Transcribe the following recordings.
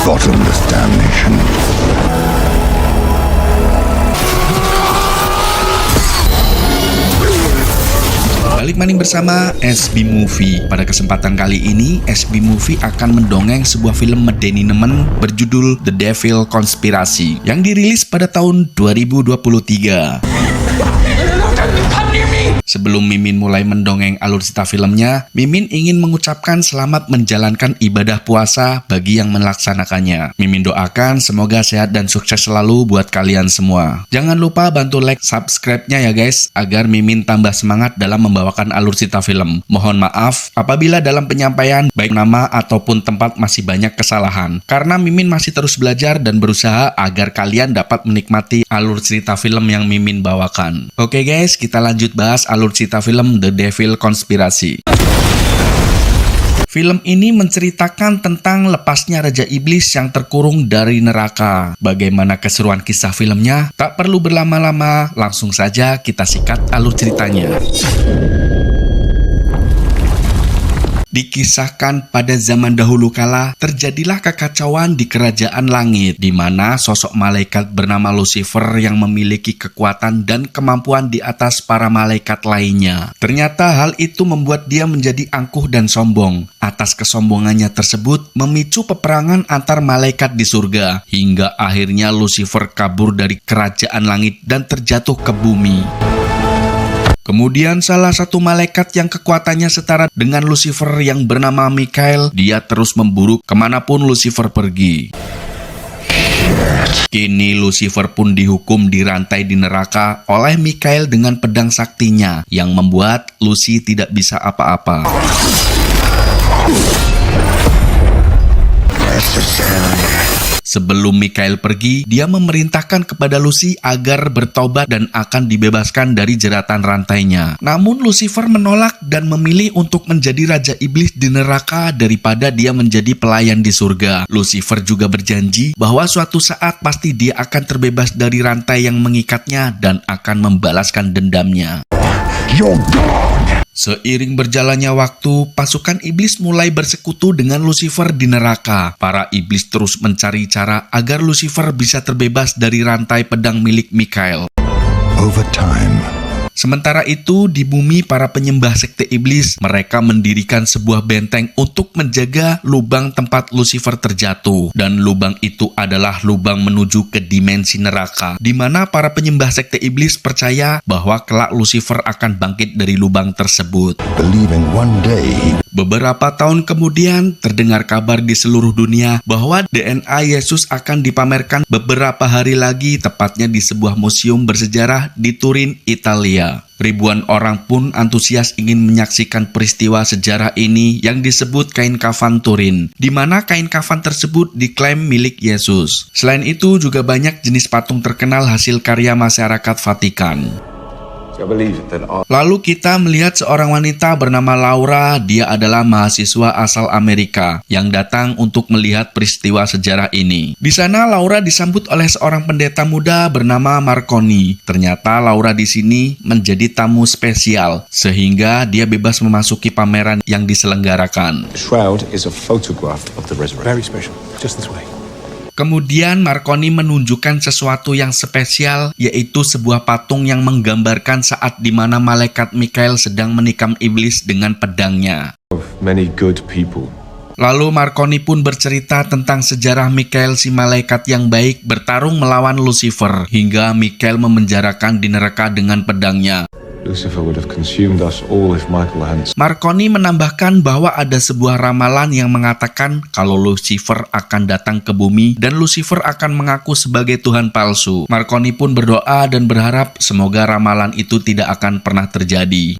bottomless damnation. Balik maning bersama SB Movie. Pada kesempatan kali ini, SB Movie akan mendongeng sebuah film medeni nemen berjudul The Devil Conspiracy yang dirilis pada tahun 2023. Sebelum Mimin mulai mendongeng alur cerita filmnya, Mimin ingin mengucapkan selamat menjalankan ibadah puasa bagi yang melaksanakannya. Mimin doakan semoga sehat dan sukses selalu buat kalian semua. Jangan lupa bantu like, subscribe-nya ya guys, agar Mimin tambah semangat dalam membawakan alur cerita film. Mohon maaf apabila dalam penyampaian baik nama ataupun tempat masih banyak kesalahan, karena Mimin masih terus belajar dan berusaha agar kalian dapat menikmati alur cerita film yang Mimin bawakan. Oke guys, kita lanjut bahas alur cerita film The Devil Conspiracy. Film ini menceritakan tentang lepasnya Raja Iblis yang terkurung dari neraka. Bagaimana keseruan kisah filmnya? Tak perlu berlama-lama, langsung saja kita sikat alur ceritanya. Dikisahkan pada zaman dahulu kala, terjadilah kekacauan di kerajaan langit, di mana sosok malaikat bernama Lucifer yang memiliki kekuatan dan kemampuan di atas para malaikat lainnya. Ternyata hal itu membuat dia menjadi angkuh dan sombong. Atas kesombongannya tersebut, memicu peperangan antar malaikat di surga, hingga akhirnya Lucifer kabur dari kerajaan langit dan terjatuh ke bumi. Kemudian salah satu malaikat yang kekuatannya setara dengan Lucifer yang bernama Mikael, dia terus memburu kemanapun Lucifer pergi. Kini Lucifer pun dihukum dirantai di neraka oleh Mikael dengan pedang saktinya, yang membuat Lucy tidak bisa apa-apa. Sebelum Mikael pergi, dia memerintahkan kepada Lucy agar bertobat dan akan dibebaskan dari jeratan rantainya. Namun Lucifer menolak dan memilih untuk menjadi Raja Iblis di neraka daripada dia menjadi pelayan di surga. Lucifer juga berjanji bahwa suatu saat pasti dia akan terbebas dari rantai yang mengikatnya dan akan membalaskan dendamnya. You're gone! Seiring berjalannya waktu, pasukan iblis mulai bersekutu dengan Lucifer di neraka. Para iblis terus mencari cara agar Lucifer bisa terbebas dari rantai pedang milik Mikael. Over time, Sementara itu, di bumi para penyembah sekte iblis, mereka mendirikan sebuah benteng untuk menjaga lubang tempat Lucifer terjatuh. Dan lubang itu adalah lubang menuju ke dimensi neraka, di mana para penyembah sekte iblis percaya bahwa kelak Lucifer akan bangkit dari lubang tersebut. believing one day he Beberapa tahun kemudian, terdengar kabar di seluruh dunia bahwa DNA Yesus akan dipamerkan beberapa hari lagi, tepatnya di sebuah museum bersejarah di Turin, Italia. Ribuan orang pun antusias ingin menyaksikan peristiwa sejarah ini yang disebut kain kafan Turin, di mana kain kafan tersebut diklaim milik Yesus. Selain itu, juga banyak jenis patung terkenal hasil karya masyarakat Vatikan. Lalu kita melihat seorang wanita bernama Laura. Dia adalah mahasiswa asal Amerika yang datang untuk melihat peristiwa sejarah ini. Di sana Laura disambut oleh seorang pendeta muda bernama Marconi. Ternyata Laura di sini menjadi tamu spesial, sehingga dia bebas memasuki pameran yang diselenggarakan. The shroud is a photograph of the resurrection. Very special. Just this way. Kemudian Marconi menunjukkan sesuatu yang spesial, yaitu sebuah patung yang menggambarkan saat di mana malaikat Mikael sedang menikam iblis dengan pedangnya. Of many good people. Lalu Marconi pun bercerita tentang sejarah Mikael si malaikat yang baik bertarung melawan Lucifer, hingga Mikael memenjarakan di neraka dengan pedangnya. Lucifer would have consumed us all if Michael hadn't. Marconi menambahkan bahwa ada sebuah ramalan yang mengatakan kalau Lucifer akan datang ke bumi dan Lucifer akan mengaku sebagai Tuhan palsu. Marconi pun berdoa dan berharap semoga ramalan itu tidak akan pernah terjadi.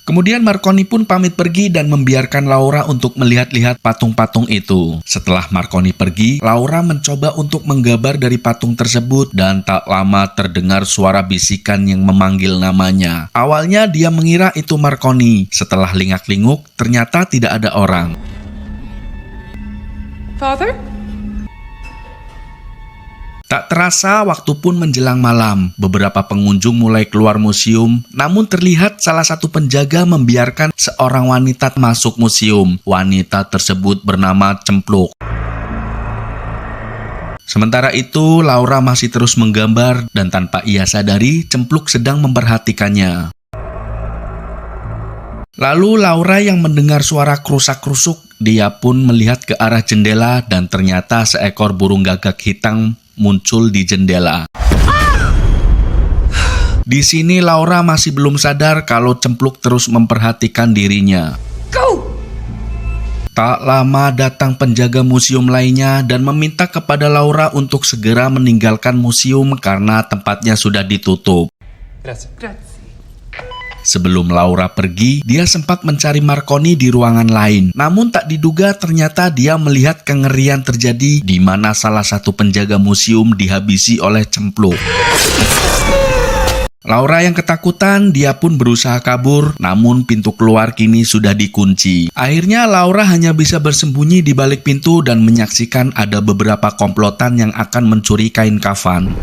Kemudian Marconi pun pamit pergi dan membiarkan Laura untuk melihat-lihat patung-patung itu. Setelah Marconi pergi, Laura mencoba untuk menggambar dari patung tersebut dan tak lama terdengar suara bisikan yang memanggil namanya. Awalnya dia mengira itu Marconi. Setelah lingak-linguk, ternyata tidak ada orang. Father? Tak terasa waktu pun menjelang malam. Beberapa pengunjung mulai keluar museum, namun terlihat salah satu penjaga membiarkan seorang wanita masuk museum. Wanita tersebut bernama Cempluk. Sementara itu, Laura masih terus menggambar dan tanpa ia sadari, Cempluk sedang memperhatikannya. Lalu Laura yang mendengar suara krusak-krusuk, dia pun melihat ke arah jendela dan ternyata seekor burung gagak hitam muncul di jendela. Di sini Laura masih belum sadar kalau Cempluk terus memperhatikan dirinya. Tak lama datang penjaga museum lainnya dan meminta kepada Laura untuk segera meninggalkan museum karena tempatnya sudah ditutup. Sebelum Laura pergi, dia sempat mencari Marconi di ruangan lain. Namun tak diduga ternyata dia melihat kengerian terjadi di mana salah satu penjaga museum dihabisi oleh Cempluk. Laura yang ketakutan, dia pun berusaha kabur, namun pintu keluar kini sudah dikunci. Akhirnya Laura hanya bisa bersembunyi di balik pintu dan menyaksikan ada beberapa komplotan yang akan mencuri kain kafan.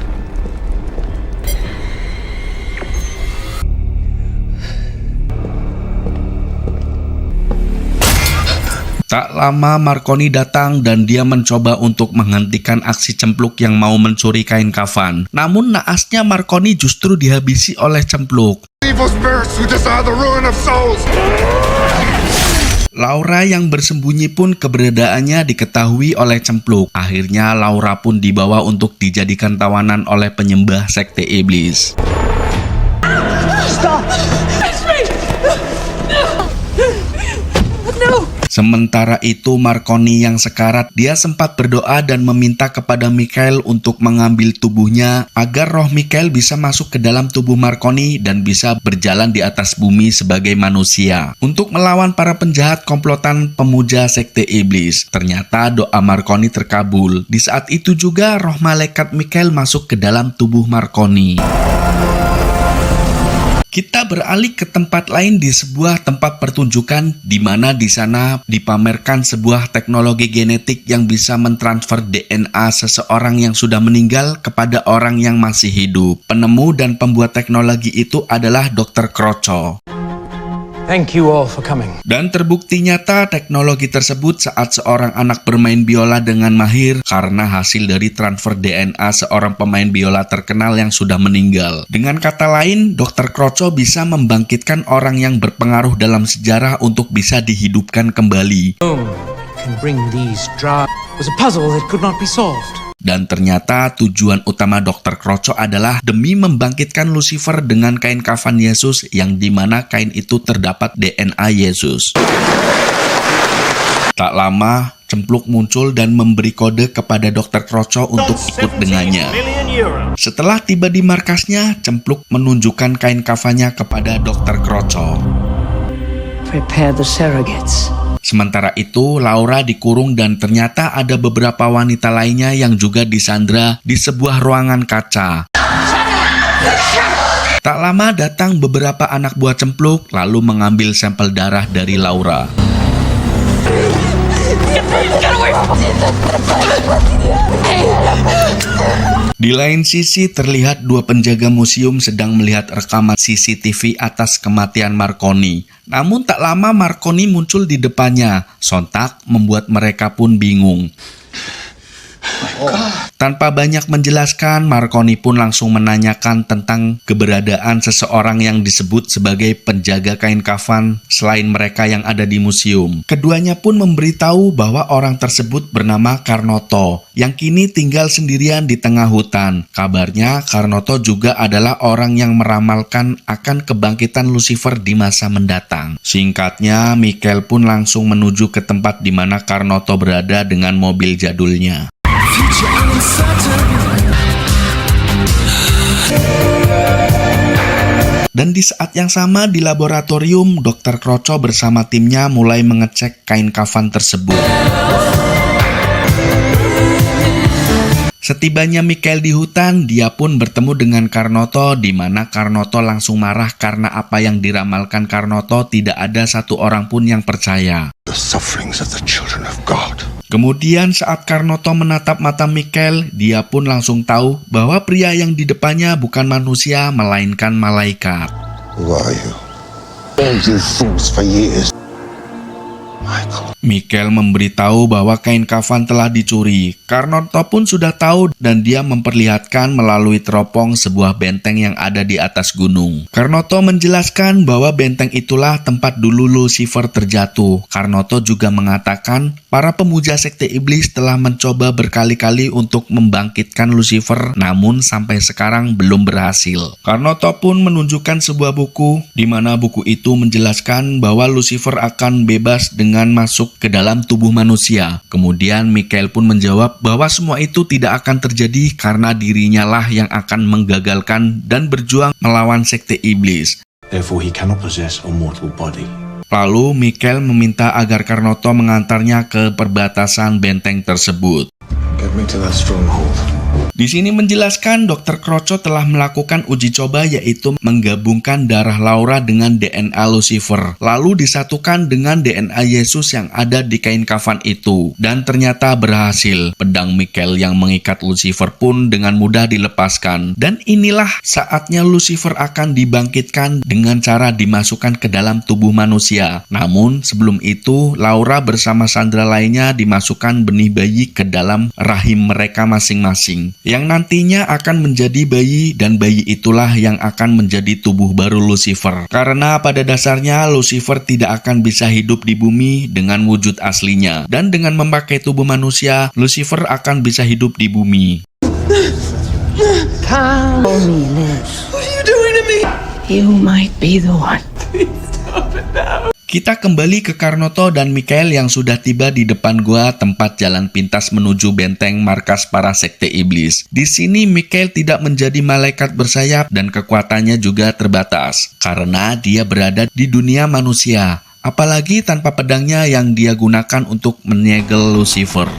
Tak lama Marconi datang dan dia mencoba untuk menghentikan aksi Cempluk yang mau mencuri kain kafan. Namun naasnya Marconi justru dihabisi oleh Cempluk. Evil spirits who desire the ruin of souls. Laura yang bersembunyi pun keberadaannya diketahui oleh Cempluk. Akhirnya Laura pun dibawa untuk dijadikan tawanan oleh penyembah sekte iblis. Stop! It's me! No! Sementara itu Marconi yang sekarat, dia sempat berdoa dan meminta kepada Michael untuk mengambil tubuhnya agar roh Michael bisa masuk ke dalam tubuh Marconi dan bisa berjalan di atas bumi sebagai manusia untuk melawan para penjahat komplotan pemuja sekte iblis. Ternyata doa Marconi terkabul. Di saat itu juga roh malaikat Michael masuk ke dalam tubuh Marconi. Kita beralih ke tempat lain di sebuah tempat pertunjukan di mana di sana dipamerkan sebuah teknologi genetik yang bisa mentransfer DNA seseorang yang sudah meninggal kepada orang yang masih hidup. Penemu dan pembuat teknologi itu adalah Dr. Kroco. Thank you all for coming. Dan terbukti nyata teknologi tersebut saat seorang anak bermain biola dengan mahir karena hasil dari transfer DNA seorang pemain biola terkenal yang sudah meninggal. Dengan kata lain, Dr. Kroco bisa membangkitkan orang yang berpengaruh dalam sejarah untuk bisa dihidupkan kembali. Can bring these dry was a puzzle that could not be solved. Dan ternyata tujuan utama Dr. Kroco adalah demi membangkitkan Lucifer dengan kain kafan Yesus yang dimana kain itu terdapat DNA Yesus. Tak lama, Cempluk muncul dan memberi kode kepada Dr. Kroco untuk ikut dengannya. Setelah tiba di markasnya, Cempluk menunjukkan kain kafannya kepada Dr. Kroco. Prepare the surrogates. Sementara itu, Laura dikurung dan ternyata ada beberapa wanita lainnya yang juga disandra di sebuah ruangan kaca. Tak lama datang beberapa anak buah Cempluk lalu mengambil sampel darah dari Laura. Di lain sisi terlihat dua penjaga museum sedang melihat rekaman CCTV atas kematian Marconi. Namun tak lama Marconi muncul di depannya. Sontak membuat mereka pun bingung. Tanpa banyak menjelaskan, Marconi pun langsung menanyakan tentang keberadaan seseorang yang disebut sebagai penjaga kain kafan selain mereka yang ada di museum. Keduanya pun memberitahu bahwa orang tersebut bernama Karnoto, yang kini tinggal sendirian di tengah hutan. Kabarnya, Karnoto juga adalah orang yang meramalkan akan kebangkitan Lucifer di masa mendatang. Singkatnya, Michael pun langsung menuju ke tempat di mana Karnoto berada dengan mobil jadulnya. Dan di saat yang sama di laboratorium, Dr. Kroco bersama timnya mulai mengecek kain kafan tersebut. Setibanya Michael di hutan, dia pun bertemu dengan Karnoto, di mana Karnoto langsung marah karena apa yang diramalkan Karnoto tidak ada satu orang pun yang percaya. The sufferings of the children of God. Kemudian saat Karnoto menatap mata Mikael, dia pun langsung tahu bahwa pria yang di depannya bukan manusia melainkan malaikat. Who are you? Told you fools for years. Michael. Mikael memberitahu bahwa kain kafan telah dicuri. Karnoto pun sudah tahu dan dia memperlihatkan melalui teropong sebuah benteng yang ada di atas gunung. Karnoto menjelaskan bahwa benteng itulah tempat dulu Lucifer terjatuh. Karnoto juga mengatakan para pemuja sekte iblis telah mencoba berkali-kali untuk membangkitkan Lucifer, namun sampai sekarang belum berhasil. Karnoto pun menunjukkan sebuah buku, di mana buku itu menjelaskan bahwa Lucifer akan bebas dengan masuk ke dalam tubuh manusia. Kemudian Mikael pun menjawab bahwa semua itu tidak akan terjadi karena dirinya lah yang akan menggagalkan dan berjuang melawan sekte iblis. Therefore, he cannot possess a mortal body. Lalu Mikael meminta agar Karnoto mengantarnya ke perbatasan benteng tersebut. Get me to that stronghold. Di sini menjelaskan Dr. Crocco telah melakukan uji coba, yaitu menggabungkan darah Laura dengan DNA Lucifer, lalu disatukan dengan DNA Yesus yang ada di kain kafan itu, dan ternyata berhasil. Pedang Mikael yang mengikat Lucifer pun dengan mudah dilepaskan, dan inilah saatnya Lucifer akan dibangkitkan dengan cara dimasukkan ke dalam tubuh manusia. Namun sebelum itu, Laura bersama Sandra lainnya dimasukkan benih bayi ke dalam rahim mereka masing-masing, yang nantinya akan menjadi bayi, dan bayi itulah yang akan menjadi tubuh baru Lucifer. Karena pada dasarnya Lucifer tidak akan bisa hidup di bumi dengan wujud aslinya, dan dengan memakai tubuh manusia, Lucifer akan bisa hidup di bumi. Call me, Liz. What are you doing to me? You might be the one. Kita kembali ke Karnoto dan Mikael yang sudah tiba di depan gua, tempat jalan pintas menuju benteng markas para sekte iblis. Di sini Mikael tidak menjadi malaikat bersayap dan kekuatannya juga terbatas karena dia berada di dunia manusia, apalagi tanpa pedangnya yang dia gunakan untuk menyegel Lucifer.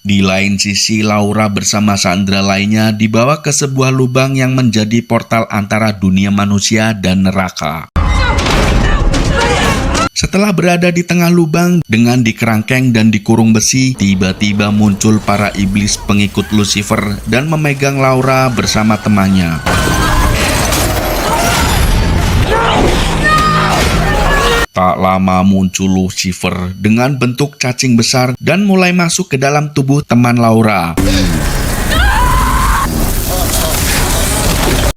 Di lain sisi, Laura bersama Sandra lainnya dibawa ke sebuah lubang yang menjadi portal antara dunia manusia dan neraka. Setelah berada di tengah lubang dengan dikerangkeng dan dikurung besi, tiba-tiba muncul para iblis pengikut Lucifer dan memegang Laura bersama temannya. Tak lama muncul Lucifer dengan bentuk cacing besar dan mulai masuk ke dalam tubuh teman Laura.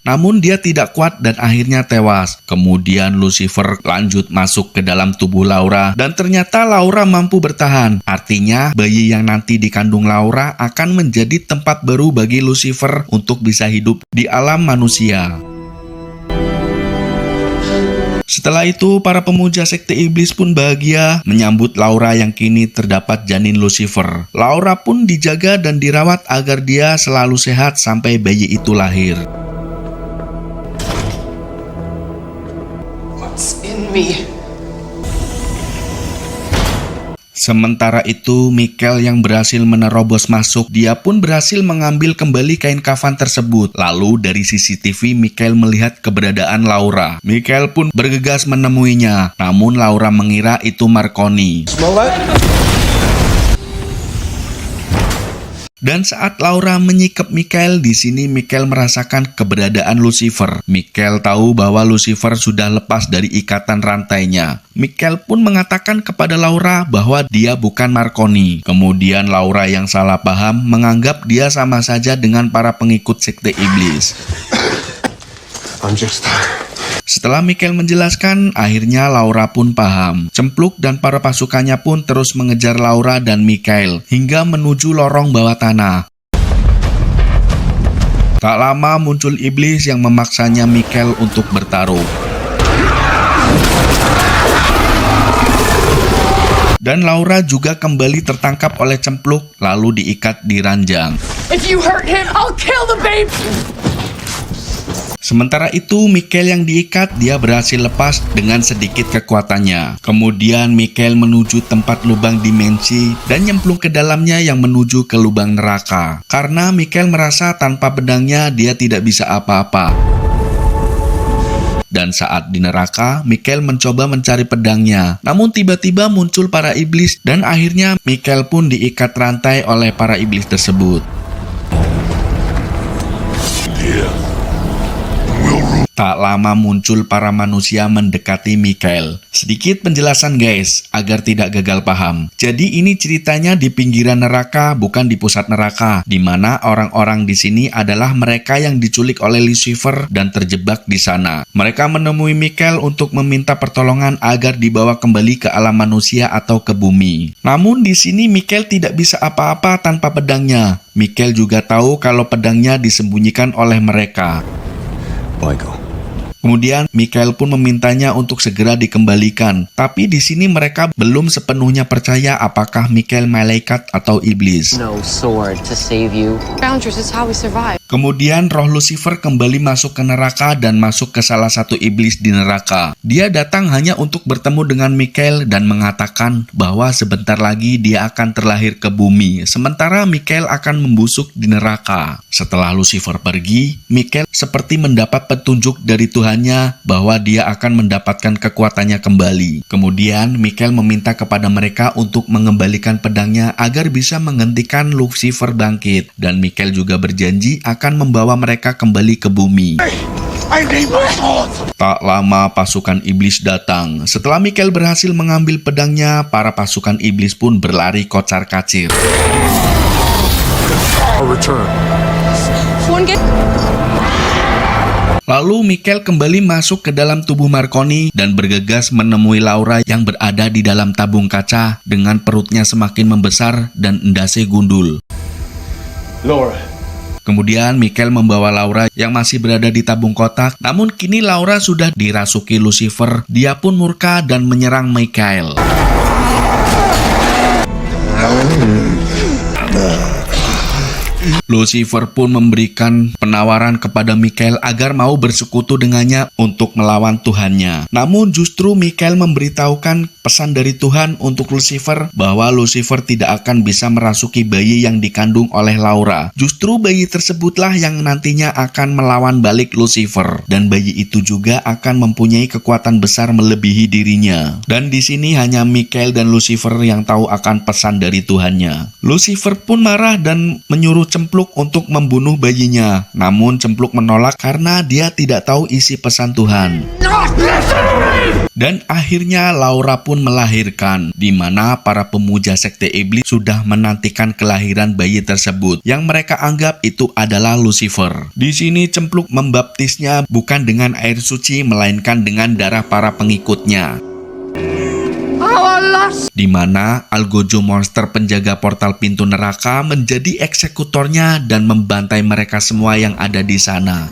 Namun dia tidak kuat dan akhirnya tewas. Kemudian Lucifer lanjut masuk ke dalam tubuh Laura dan ternyata Laura mampu bertahan. Artinya bayi yang nanti dikandung Laura akan menjadi tempat baru bagi Lucifer untuk bisa hidup di alam manusia. Setelah itu, para pemuja sekte iblis pun bahagia menyambut Laura yang kini terdapat janin Lucifer. Laura pun dijaga dan dirawat agar dia selalu sehat sampai bayi itu lahir. What's in me? Sementara itu, Mikael yang berhasil menerobos masuk, dia pun berhasil mengambil kembali kain kafan tersebut. Lalu dari CCTV, Mikael melihat keberadaan Laura. Mikael pun bergegas menemuinya, namun Laura mengira itu Marconi. Smell that? Dan saat Laura menyikap Mikael, di sini Mikael merasakan keberadaan Lucifer. Mikael tahu bahwa Lucifer sudah lepas dari ikatan rantainya. Mikael pun mengatakan kepada Laura bahwa dia bukan Marconi. Kemudian Laura yang salah paham menganggap dia sama saja dengan para pengikut sekte iblis. I'm just... Setelah Mikael menjelaskan, akhirnya Laura pun paham. Cempluk dan para pasukannya pun terus mengejar Laura dan Mikael hingga menuju lorong bawah tanah. Tak lama muncul iblis yang memaksanya Mikael untuk bertaruh. Dan Laura juga kembali tertangkap oleh Cempluk lalu diikat di ranjang. If you hurt him, I'll kill the baby! Sementara itu, Mikael yang diikat, dia berhasil lepas dengan sedikit kekuatannya. Kemudian Mikael menuju tempat lubang dimensi dan nyemplung ke dalamnya yang menuju ke lubang neraka. Karena Mikael merasa tanpa pedangnya dia tidak bisa apa-apa. Dan saat di neraka, Michael mencoba mencari pedangnya. Namun tiba-tiba muncul para iblis dan akhirnya Michael pun diikat rantai oleh para iblis tersebut. Tak lama muncul para manusia mendekati Michael. Sedikit penjelasan guys, agar tidak gagal paham. Jadi ini ceritanya di pinggiran neraka, bukan di pusat neraka, di mana orang-orang di sini adalah mereka yang diculik oleh Lucifer dan terjebak di sana. Mereka menemui Michael untuk meminta pertolongan agar dibawa kembali ke alam manusia atau ke bumi. Namun di sini Michael tidak bisa apa-apa tanpa pedangnya. Michael juga tahu kalau pedangnya disembunyikan oleh mereka. Michael. Kemudian Michael pun memintanya untuk segera dikembalikan. Tapi di sini mereka belum sepenuhnya percaya apakah Michael malaikat atau iblis. No sword to save you. Boundaries is how we survive. Kemudian roh Lucifer kembali masuk ke neraka dan masuk ke salah satu iblis di neraka. Dia datang hanya untuk bertemu dengan Michael dan mengatakan bahwa sebentar lagi dia akan terlahir ke bumi, sementara Michael akan membusuk di neraka. Setelah Lucifer pergi, Michael seperti mendapat petunjuk dari Tuhannya bahwa dia akan mendapatkan kekuatannya kembali. Kemudian Michael meminta kepada mereka untuk mengembalikan pedangnya agar bisa menghentikan Lucifer bangkit. Dan Michael juga berjanji akan membawa mereka kembali ke bumi. Tak lama pasukan iblis datang. Setelah Michael berhasil mengambil pedangnya, para pasukan iblis pun berlari kocar-kacir. Lalu Michael kembali masuk ke dalam tubuh Marconi dan bergegas menemui Laura yang berada di dalam tabung kaca dengan perutnya semakin membesar dan endasnya gundul. Laura. Kemudian Michael membawa Laura yang masih berada di tabung kotak, namun kini Laura sudah dirasuki Lucifer. Dia pun murka dan menyerang Michael. Lucifer pun memberikan penawaran kepada Michael agar mau bersekutu dengannya untuk melawan Tuhannya. Namun justru Michael memberitahukan pesan dari Tuhan untuk Lucifer bahwa Lucifer tidak akan bisa merasuki bayi yang dikandung oleh Laura. Justru bayi tersebutlah yang nantinya akan melawan balik Lucifer, dan bayi itu juga akan mempunyai kekuatan besar melebihi dirinya. Dan di sini hanya Michael dan Lucifer yang tahu akan pesan dari Tuhannya. Lucifer pun marah dan menyuruh Cempluk untuk membunuh bayinya. Namun Cempluk menolak karena dia tidak tahu isi pesan Tuhan. Dan akhirnya Laura pun melahirkan, di mana para pemuja sekte iblis sudah menantikan kelahiran bayi tersebut yang mereka anggap itu adalah Lucifer. Di sini Cempluk membaptisnya bukan dengan air suci melainkan dengan darah para pengikutnya. Di mana Algojo monster penjaga portal pintu neraka menjadi eksekutornya dan membantai mereka semua yang ada di sana.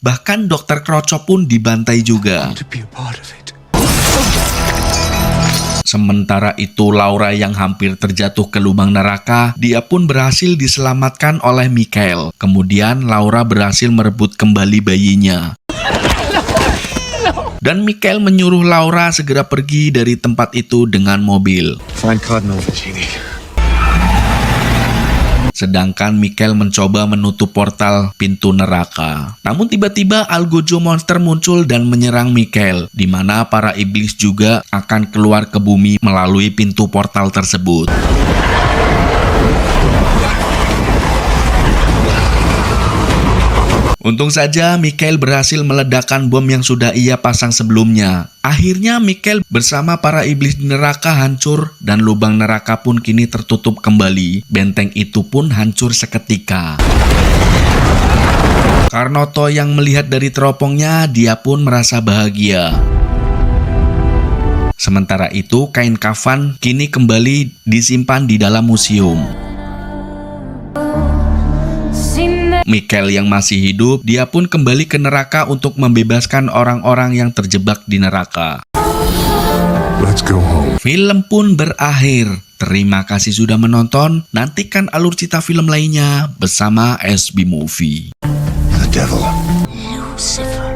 Bahkan Dr. Kroco pun dibantai juga. Sementara itu Laura yang hampir terjatuh ke lubang neraka, dia pun berhasil diselamatkan oleh Michael. Kemudian Laura berhasil merebut kembali bayinya. Dan Michael menyuruh Laura segera pergi dari tempat itu dengan mobil. Find Cardinal Vicini. Sedangkan Michael mencoba menutup portal pintu neraka. Namun tiba-tiba Algojo monster muncul dan menyerang Michael, di mana para iblis juga akan keluar ke bumi melalui pintu portal tersebut. Untung saja Michael berhasil meledakkan bom yang sudah ia pasang sebelumnya. Akhirnya Michael bersama para iblis di neraka hancur dan lubang neraka pun kini tertutup kembali. Benteng itu pun hancur seketika. Karnoto yang melihat dari teropongnya, dia pun merasa bahagia. Sementara itu, kain kafan kini kembali disimpan di dalam museum. Michael yang masih hidup, dia pun kembali ke neraka untuk membebaskan orang-orang yang terjebak di neraka. Let's go home. Film pun berakhir. Terima kasih sudah menonton. Nantikan alur cerita film lainnya bersama SB Movie. The devil. Lucifer.